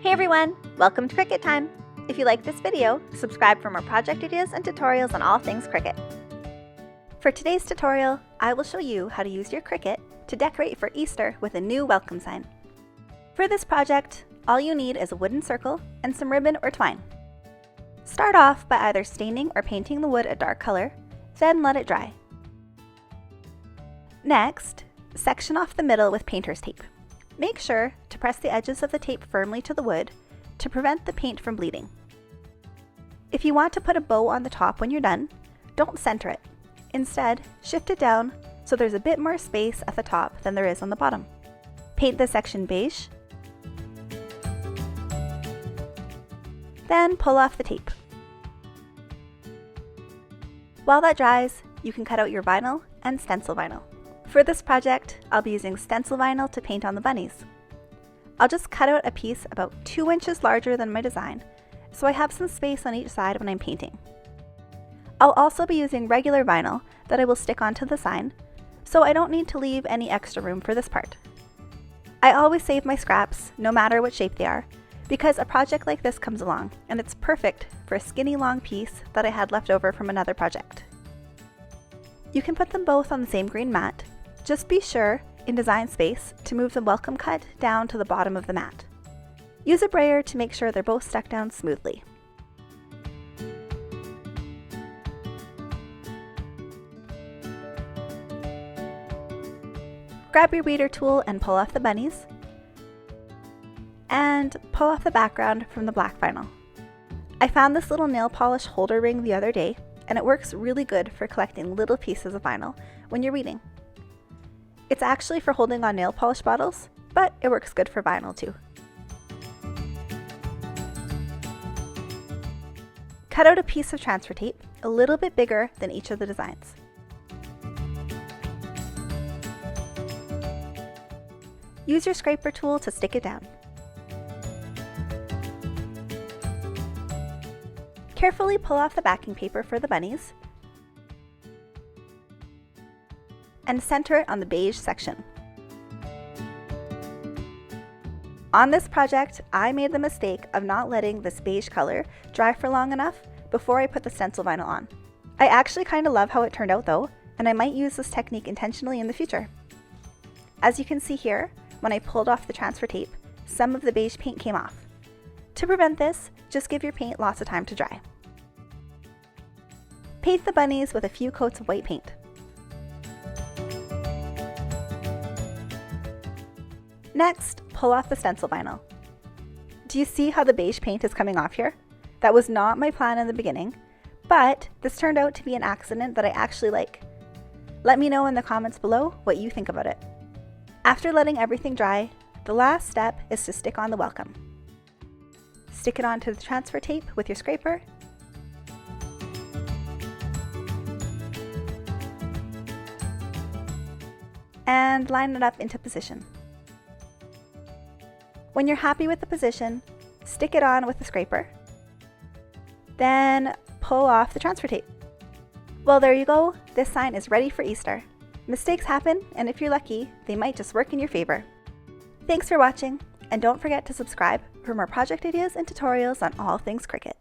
Hey everyone, welcome to Cricut time. If you like this video, subscribe for more project ideas and tutorials on all things Cricut. For today's tutorial, I will show you how to use your Cricut to decorate for Easter with a new welcome sign. For this project, all you need is a wooden circle and some ribbon or twine. Start off by either staining or painting the wood a dark color, then let it dry. Next, section off the middle with painter's tape. Make sure to press the edges of the tape firmly to the wood to prevent the paint from bleeding. If you want to put a bow on the top when you're done, don't center it. Instead, shift it down so there's a bit more space at the top than there is on the bottom. Paint this section beige, then pull off the tape. While that dries, you can cut out your vinyl and stencil vinyl. For this project, I'll be using stencil vinyl to paint on the bunnies. I'll just cut out a piece about 2 inches larger than my design, so I have some space on each side when I'm painting. I'll also be using regular vinyl that I will stick onto the sign, so I don't need to leave any extra room for this part. I always save my scraps, no matter what shape they are, because a project like this comes along, and it's perfect for a skinny long piece that I had left over from another project. You can put them both on the same green mat. Just be sure, in Design Space, to move the welcome cut down to the bottom of the mat. Use a brayer to make sure they're both stuck down smoothly. Grab your weeder tool and pull off the bunnies, and pull off the background from the black vinyl. I found this little nail polish holder ring the other day, and it works really good for collecting little pieces of vinyl when you're reading. It's actually for holding on nail polish bottles, but it works good for vinyl too. Cut out a piece of transfer tape, a little bit bigger than each of the designs. Use your scraper tool to stick it down. Carefully pull off the backing paper for the bunnies and center it on the beige section. On this project, I made the mistake of not letting this beige color dry for long enough before I put the stencil vinyl on. I actually kind of love how it turned out though, and I might use this technique intentionally in the future. As you can see here, when I pulled off the transfer tape, some of the beige paint came off. To prevent this, just give your paint lots of time to dry. Paint the bunnies with a few coats of white paint. Next, pull off the stencil vinyl. Do you see how the beige paint is coming off here? That was not my plan in the beginning, but this turned out to be an accident that I actually like. Let me know in the comments below what you think about it. After letting everything dry, the last step is to stick on the welcome. Stick it onto the transfer tape with your scraper, and line it up into position. When you're happy with the position, stick it on with the scraper, then pull off the transfer tape. Well, there you go, this sign is ready for Easter. Mistakes happen, and if you're lucky, they might just work in your favor. Thanks for watching, and don't forget to subscribe for more project ideas and tutorials on all things Cricut.